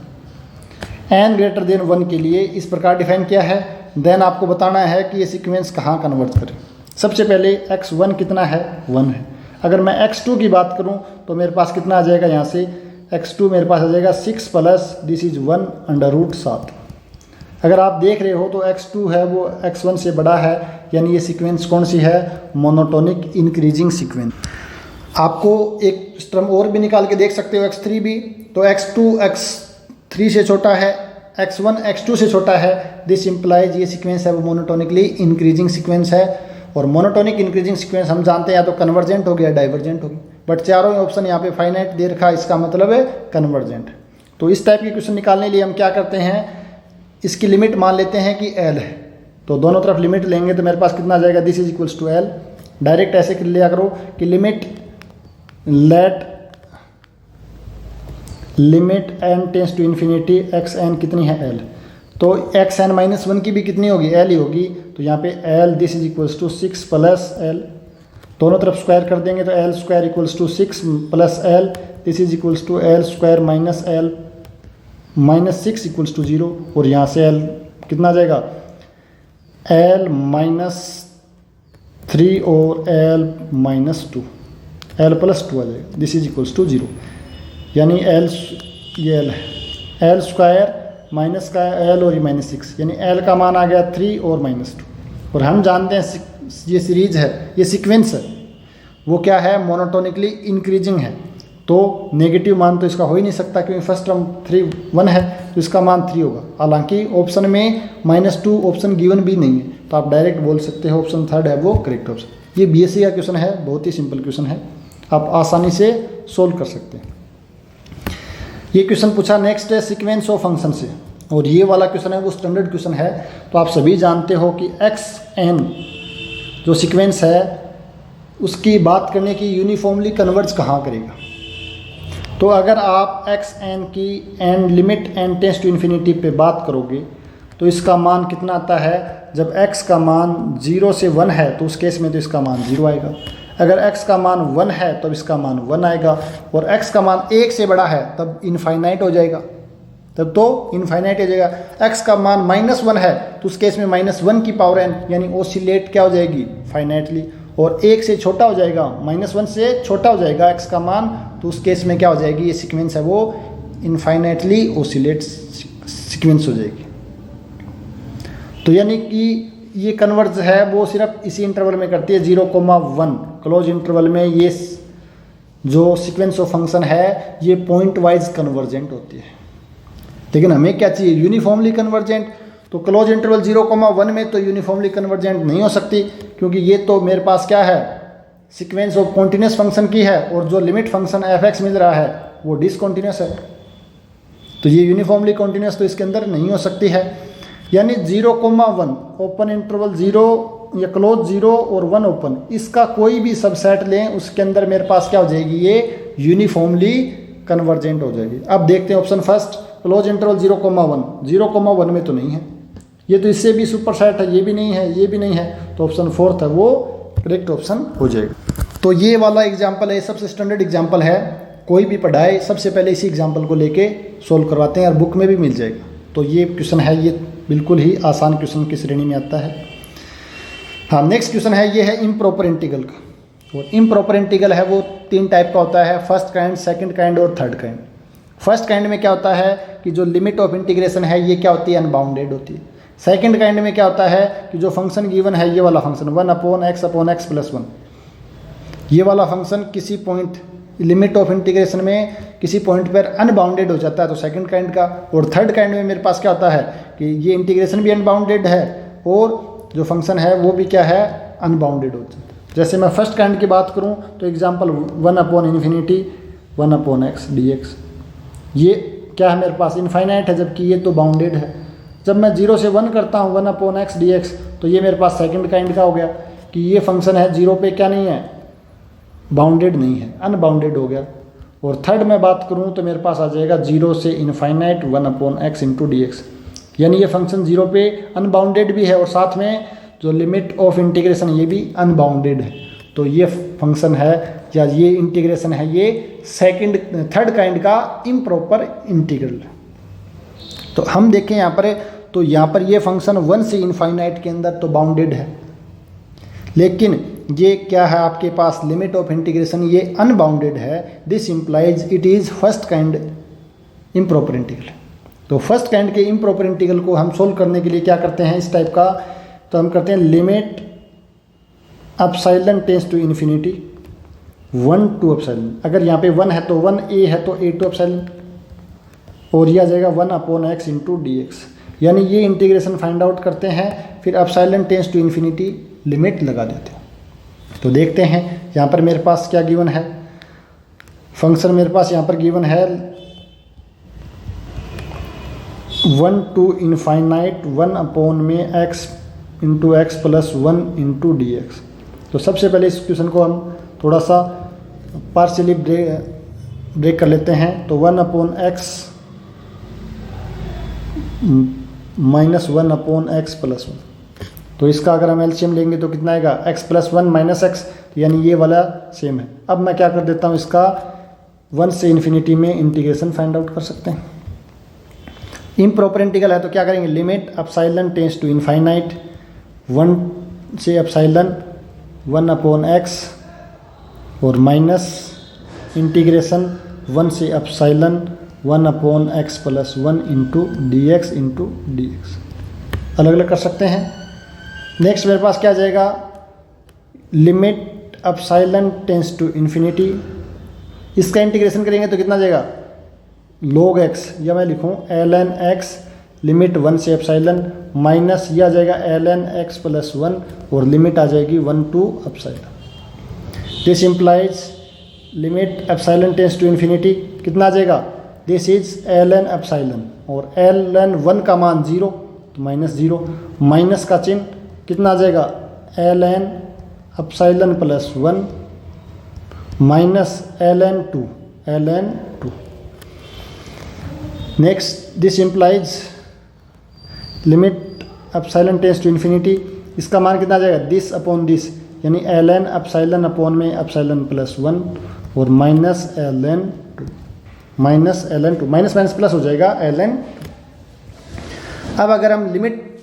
n greater than 1 के लिए इस प्रकार डिफाइन किया है। देन आपको बताना है कि ये सीक्वेंस कहाँ कन्वर्ट करें। सबसे पहले x1 कितना है, 1 है। अगर मैं x2 की बात करूं तो मेरे पास कितना आ जाएगा, यहाँ से x2 मेरे पास आ जाएगा 6 प्लस दिस इज 1 √7। अगर आप देख रहे हो तो x2 है वो x1 से बड़ा है, यानी ये सीक्वेंस कौन सी है, मोनोटोनिक इंक्रीजिंग सीक्वेंस। आपको एक टर्म और भी निकाल के देख सकते हो, x3 भी। तो x2 x3 से छोटा है, x1 x2 से छोटा है। दिस इम्प्लाइज ये सीक्वेंस है वो मोनोटोनिकली इंक्रीजिंग सीक्वेंस है। और मोनोटोनिक इंक्रीजिंग सीक्वेंस हम जानते हैं या तो कन्वर्जेंट हो गया डाइवर्जेंट हो गया, बट चारों ऑप्शन यहाँ पे फाइनाइट दे रखा है, इसका मतलब है कन्वर्जेंट। तो इस टाइप के क्वेश्चन निकालने के लिए हम क्या करते हैं, इसकी लिमिट मान लेते हैं कि L है, तो दोनों तरफ लिमिट लेंगे तो मेरे पास कितना आ जाएगा, this is equals to L। Direct ऐसे कर लिया करो कि limit n tends to infinity xn कितनी है L, तो xn -1 की भी कितनी होगी, L ही होगी। तो यहाँ पे L this is equals to 6 plus L, दोनों तरफ स्क्वायर कर देंगे तो L square equals to 6 plus L this is equals to L square minus L -6 equals to 0। और यहाँ से L कितना आ जाएगा, L -3 और L -2, L + 2 आ जाएगा, दिस इज इक्वल्स टू 0। यानी L ये L है, L स्क्वायर माइनस का L और ये -6, यानी L का मान आ गया 3 और -2। और हम जानते हैं ये सीरीज है, ये सीक्वेंस है वो क्या है, मोनोटोनिकली इंक्रीजिंग है। तो नेगेटिव मान तो इसका हो ही नहीं सकता क्योंकि फर्स्ट टर्म 1 है तो इसका मान 3 होगा। हालांकि ऑप्शन में -2 ऑप्शन गिवन भी नहीं है, तो आप डायरेक्ट बोल सकते हो ऑप्शन थर्ड है वो करेक्ट ऑप्शन। ये बीएससी का क्वेश्चन है, बहुत ही सिंपल क्वेश्चन है, आप आसानी से सोल्व कर सकते हैं। ये क्वेश्चन पूछा नेक्स्ट है सीक्वेंस ऑफ फंक्शन से, और ये वाला क्वेश्चन है वो स्टैंडर्ड क्वेश्चन है। तो आप सभी जानते हो कि xn जो सीक्वेंस है उसकी बात करने की यूनिफॉर्मली कन्वर्ज कहाँ करेगा। तो अगर आप xn की n limit n tends to infinity पे बात करोगे तो इसका मान कितना आता है, जब x का मान 0 से 1 है तो उस केस में तो इसका मान 0 आएगा। अगर x का मान 1 है तब इसका मान 1 आएगा, और x का मान 1 से बड़ा है तब इनफाइनाइट हो जाएगा, तब तो इनफाइनाइट हो जाएगा। x का मान -1 है तो उस केस में -1 की पावर n यानी ओसिलेट क्या हो जाएगी, फाइनाइटली। और 1 से छोटा हो जाएगा, -1 से छोटा हो जाएगा x का मान, तो उस केस में क्या हो जाएगी, ये सीक्वेंस है वो इनफाइनाइटली ओसिलेट सीक्वेंस हो जाएगी। तो यानी कि ये कन्वर्ज है वो सिर्फ इसी इंटरवल में करती है 0,1 क्लोज इंटरवल में, ये जो सीक्वेंस ऑफ फंक्शन है ये पॉइंट वाइज कन्वर्जेंट होती है। लेकिन हमें क्या चाहिए, यूनिफॉर्मली कन्वर्जेंट। तो क्लोज इंटरवल 0,1 में तो यूनिफॉर्मली कन्वर्जेंट नहीं हो सकती, क्योंकि ये तो मेरे पास क्या है, सीक्वेंस ऑफ कॉन्टिन्यूस फंक्शन की है, और जो लिमिट फंक्शन f(x) मिल रहा है वो डिसकॉन्टिन्यूस है। तो ये यूनिफॉर्मली कॉन्टिन्यूस तो इसके अंदर नहीं हो सकती है। यानी 0,1 ओपन इंटरवल 0 या क्लोज 0 और 1 ओपन, इसका कोई भी सबसेट लें उसके अंदर मेरे पास क्या हो जाएगी, ये यूनिफॉर्मली कन्वर्जेंट हो जाएगी। अब देखते हैं ऑप्शन फर्स्ट, क्लोज इंटरवल 0,1, 0,1 में तो नहीं है, ये तो इससे भी सुपरसेट है, ये भी नहीं है, ये भी नहीं है, तो ऑप्शन फोर्थ है वो करेक्ट ऑप्शन हो जाएगा। तो ये वाला एग्जाम्पल है, सबसे स्टैंडर्ड एग्जाम्पल है, कोई भी पढ़ाए सबसे पहले इसी एग्जाम्पल को लेके सोल्व करवाते हैं और बुक में भी मिल जाएगा। तो ये क्वेश्चन है, ये बिल्कुल ही आसान क्वेश्चन की श्रेणी में आता है। हाँ, नेक्स्ट क्वेश्चन है, ये है इम्प्रॉपर इंटीग्रल का। और इम्प्रॉपर इंटीग्रल है वो 3 टाइप का होता है, फर्स्ट काइंड, सेकंड काइंड और थर्ड काइंड। फर्स्ट काइंड में क्या होता है कि जो लिमिट ऑफ इंटीग्रेशन है ये क्या होती है, अनबाउंडेड होती है। सेकंड काइंड में क्या होता है कि जो फंक्शन गिवन है ये वाला फंक्शन 1/x/x+1, ये वाला फंक्शन किसी पॉइंट लिमिट ऑफ इंटीग्रेशन में किसी पॉइंट पर अनबाउंडेड हो जाता है, तो सेकंड काइंड का। और थर्ड काइंड में मेरे पास क्या होता है कि ये इंटीग्रेशन भी अनबाउंडेड है और जो फंक्शन है वो भी क्या है, अनबाउंडेड हो जाता है। जैसे मैं फर्स्ट काइंड की बात करूं तो एग्जांपल 1/∞ 1/x dx, ये क्या है मेरे पास, इनफाइनाइट है, जबकि ये तो बाउंडेड है। जब मैं 0 से 1 करता हूँ 1/x dx, तो ये मेरे पास सेकंड काइंड का हो गया कि ये फंक्शन है 0 पे क्या नहीं है, बाउंडेड नहीं है, अनबाउंडेड हो गया। और थर्ड में बात करूँ तो मेरे पास आ जाएगा 0 से इनफाइनाइट 1/x dx, यानी ये फंक्शन 0 पे अनबाउंडेड भी है और साथ में जो लिमिट ऑफ इंटीग्रेशन ये भी अनबाउंडेड है। तो ये फंक्शन है या ये इंटीग्रेशन है, ये थर्ड काइंड का इम्प्रॉपर इंटीग्रल। तो हम देखें यहाँ पर, तो यहाँ पर ये फंक्शन 1 से इनफाइनाइट के अंदर तो बाउंडेड है, लेकिन ये क्या है आपके पास लिमिट ऑफ इंटीग्रेशन ये अनबाउंडेड है। This implies it is first kind improper integral. तो फर्स्ट काइंड के इम्प्रॉपर इंटीग्रल को हम सोल्व करने के लिए क्या करते हैं इस टाइप का, तो हम करते हैं limit epsilon tends to infinity 1 to epsilon. अगर यहाँ पे 1 है तो 1a है तो a to एप्सिलॉन, और ये आ जाएगा 1/x dx। यानी ये इंटीग्रेशन फाइंड आउट करते हैं, फिर epsilon tends to infinity limit लगा देते हैं। तो देखते हैं यहाँ पर मेरे पास क्या गिवन है, फंक्शन मेरे पास यहाँ पर गिवन है 1 to इनफाइनाइट 1/x + 1 dx। तो सबसे पहले इस क्वेश्चन को हम थोड़ा सा पार्शियली ब्रेक कर लेते हैं। तो 1/x - 1/x + 1, तो इसका अगर हम एलसीएम लेंगे तो कितना आएगा, x + 1 - x, यानी ये वाला सेम है। अब मैं क्या कर देता हूँ, इसका 1 से इन्फिनिटी में इंटीग्रेशन फाइंड आउट कर सकते हैं। इम्प्रॉपर इंटीग्रल है तो क्या करेंगे, limit epsilon tends to infinite 1 से एप्सिलॉन 1/x और माइनस इंटीग्रेशन 1 से एप्सिलॉन 1/x + 1 dx dx, अलग अलग कर सकते हैं। नेक्स्ट मेरे पास क्या आ जाएगा, limit epsilon tends to infinity, इसका इंटीग्रेशन करेंगे तो कितना आ जाएगा, log x, या मैं लिखूँ ln x लिमिट 1 से एप्सिलॉन माइनस ये आ जाएगा ln x + 1 और लिमिट आ जाएगी 1 to epsilon. This implies limit epsilon tends to infinity कितना आ जाएगा, दिस इज ln एप्सिलॉन, और ln 1 का मान 0 तो -0, माइनस का चिन्ह कितना आ जाएगा, ln epsilon + 1 minus ln 2। Next this implies limit epsilon tends to infinity, इसका मान कितना आ जाएगा, दिस अपॉन दिस, यानी ln एप्सिलॉन अपॉन में एप्सिलॉन + 1 और minus ln 2, minus minus plus हो जाएगा ln 2। अब अगर हम limit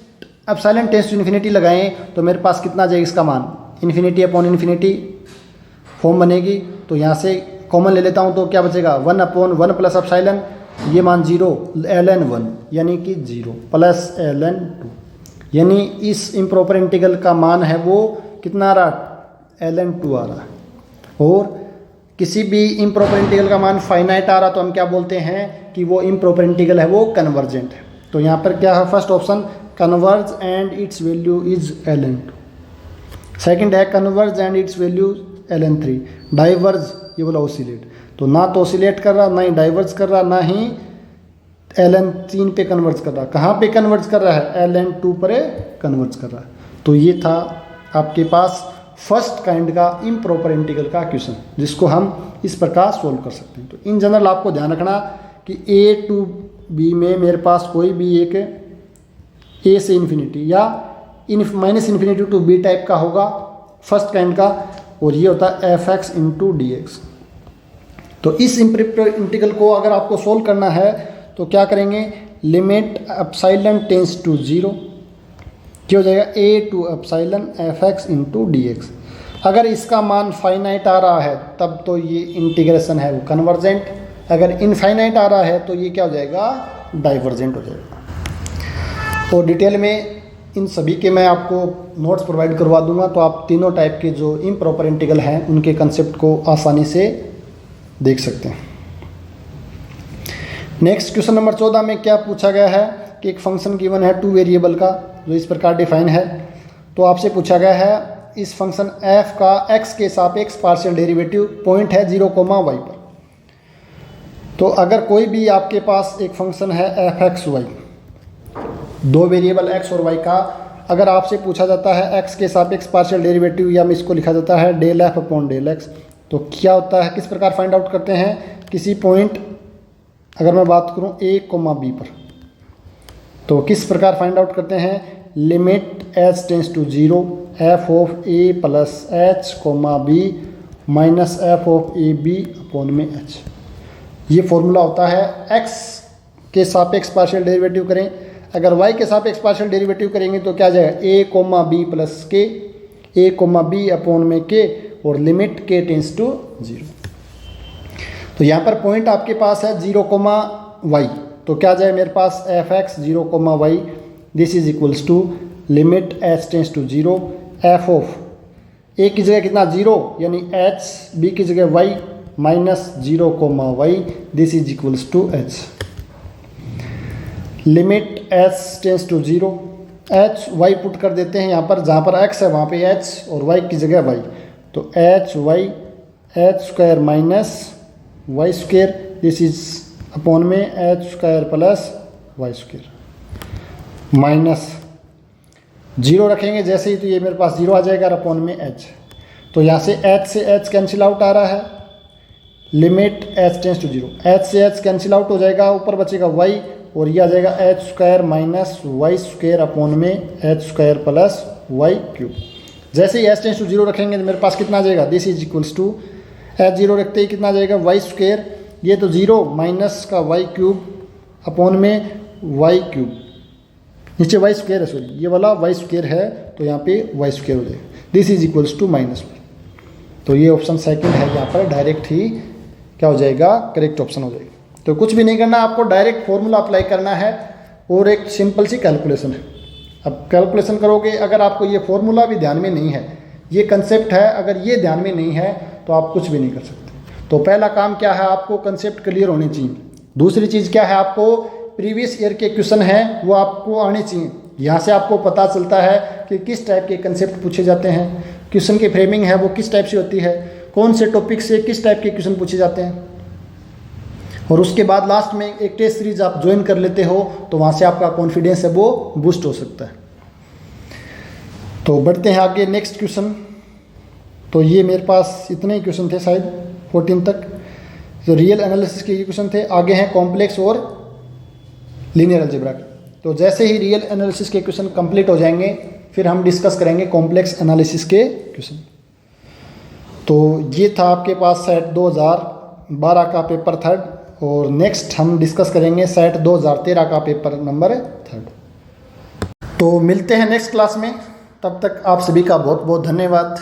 epsilon tends to infinity लगाएं तो मेरे पास कितना आ जाएगा इसका मान, इन्फिनिटी अपॉन इन्फिनिटी फॉर्म बनेगी। तो यहाँ से कॉमन ले लेता हूँ तो क्या बचेगा, 1/1 + एप्सिलॉन, ये मान 0 ln 1 यानी कि 0 प्लस ln 2, यानी इस इम्प्रॉपर इंटीग्रल का मान है वो कितना आ रहा, ln 2 आ रहा है। और किसी भी इम्प्रॉपर इंटीग्रल का मान फाइनाइट आ रहा तो हम क्या बोलते हैं कि वो इम्प्रॉपर इंटीग्रल है, वो कन्वर्जेंट है। तो यहाँ पर क्या है, first option converge and its value is ln2। Second है converge and its value ln3। Diverge ये बोला ओसिलेट, तो ना तो ओसिलेट कर रहा, ना ही डाइवर्ज कर रहा, ना ही ln3 पे कन्वर्ज कर रहा। कहाँ पे कन्वर्ज कर रहा है, ln2 पर कन्वर्ज कर रहा है। तो ये था आपके पास फर्स्ट काइंड का इम्प्रॉपर इंटीग्रल का क्वेश्चन, जिसको हम इस प्रकार सोल्व कर सकते हैं। तो इन जनरल आपको ध्यान रखना कि a टू b में मेरे पास कोई भी एक a से इन्फिनिटी या minus infinity to b type का होगा फर्स्ट काइंड का, और ये होता है f(x) इंटू dx। तो इस इम्प्रॉपर इंटीग्रल को अगर आपको सोल्व करना है तो क्या करेंगे, लिमिट एप्सिलॉन टेंस टू 0 क्या हो जाएगा, a to epsilon f(x) into dx। अगर इसका मान फाइनाइट आ रहा है तब तो ये इंटीग्रेशन है वो कन्वर्जेंट, अगर इनफाइनाइट आ रहा है तो ये क्या हो जाएगा, डाइवर्जेंट हो जाएगा। और डिटेल में इन सभी के मैं आपको नोट्स प्रोवाइड करवा दूंगा, तो आप तीनों टाइप के जो इम्प्रॉपर इंटीग्रल हैं उनके कंसेप्ट को आसानी से देख सकते हैं। नेक्स्ट क्वेश्चन नंबर 14 में क्या पूछा गया है कि एक फंक्शन गिवन है 2 वेरिएबल का, जो इस प्रकार डिफाइन है। तो आपसे पूछा गया है इस फंक्शन f का x के सापेक्ष पार्शियल डेरिवेटिव पॉइंट है 0, y पर। तो अगर कोई भी आपके पास एक फंक्शन है f(x,y), दो वेरिएबल x और y का, अगर आपसे पूछा जाता है x के सापेक्ष पार्शियल डेरिवेटिव, या इसको लिखा जाता है del f upon del x, तो क्या होता है, किस प्रकार फाइंड आउट करते हैं, किसी पॉइंट अगर मैं बात करूं a, b पर, तो किस प्रकार फाइंड आउट करते हैं, limit h tends to 0 f of a plus h, b minus f of a b upon में h। ये फॉर्मूला होता है x के सापेक्ष पार्शियल डेरिवेटिव करें, अगर y के सापेक्ष पार्शियल डेरिवेटिव करेंगे तो क्या आ जाएगा, a, b plus k, a, b upon में k, और लिमिट k टेंस टू 0। तो यहाँ पर पॉइंट आपके पास है 0, y, तो क्या जाए मेरे पास f(x) 0, y, this is equals to limit h tends to 0 f of a की जगह कितना 0 यानी h, b की जगह y minus 0, y, this is equals to h। Limit h tends to 0, h y put कर देते हैं यहाँ पर, जहाँ पर x है वहाँ पे h और y की जगह y, तो h y h square minus y square, this is upon में h square plus y square, minus 0 रखेंगे जैसे ही, तो ये मेरे पास 0 आ जाएगा अपॉन में h। तो यहाँ से h कैंसिल आउट आ रहा है, limit h tends to 0, h से h कैंसिल आउट हो जाएगा, ऊपर बचेगा y, और ये आ जाएगा h square minus y square upon में h square plus y cube. जैसे ही h टेंस टू 0 रखेंगे तो मेरे पास कितना आ जाएगा, this is equals to h 0 रखते ही कितना आ जाएगा, y स्क्वायर, ये तो 0 माइनस का y क्यूब अपॉन में y क्यूब, नीचे y स्क्वायर है, सॉरी ये वाला y स्क्वायर है, तो यहाँ पे y स्क्वायर हो जाएगा, दिस इज इक्वल्स टू -1। तो ये ऑप्शन सेकंड है, यहाँ पर डायरेक्ट ही क्या हो जाएगा, करेक्ट ऑप्शन हो जाएगा। तो कुछ भी नहीं करना, आपको डायरेक्ट फॉर्मूला अप्लाई करना है और एक सिंपल सी कैलकुलेशन है। अब कैलकुलेशन करोगे, अगर आपको ये फॉर्मूला भी ध्यान में नहीं है, ये कंसेप्ट है, अगर ये ध्यान में नहीं है तो आप कुछ भी नहीं कर सकते। तो पहला काम क्या है, आपको कंसेप्ट क्लियर होने चाहिए। दूसरी चीज़ क्या है, आपको प्रीवियस ईयर के क्वेश्चन हैं वो आपको आने चाहिए। यहाँ से आपको पता चलता है कि किस टाइप के कंसेप्ट पूछे जाते हैं, क्वेश्चन की फ्रेमिंग है वो किस टाइप से होती है, कौन से टॉपिक से किस टाइप के क्वेश्चन पूछे जाते हैं। और उसके बाद लास्ट में एक टेस्ट सीरीज आप ज्वाइन कर लेते हो तो वहाँ से आपका कॉन्फिडेंस है वो बूस्ट हो सकता है। तो बढ़ते हैं आगे नेक्स्ट क्वेश्चन। तो ये मेरे पास इतने ही क्वेश्चन थे शायद 14 तक, तो रियल एनालिसिस के ये क्वेश्चन थे। आगे हैं कॉम्प्लेक्स और लीनियर अलजेब्रा के। तो जैसे ही रियल एनालिसिस के क्वेश्चन कंप्लीट हो जाएंगे फिर हम डिस्कस करेंगे कॉम्प्लेक्स एनालिसिस के क्वेश्चन। तो ये था आपके पास सेट 2012 का पेपर 3rd, और नेक्स्ट हम डिस्कस करेंगे सेट 2013 का पेपर नंबर 3rd। तो मिलते हैं नेक्स्ट क्लास में, तब तक आप सभी का बहुत बहुत धन्यवाद।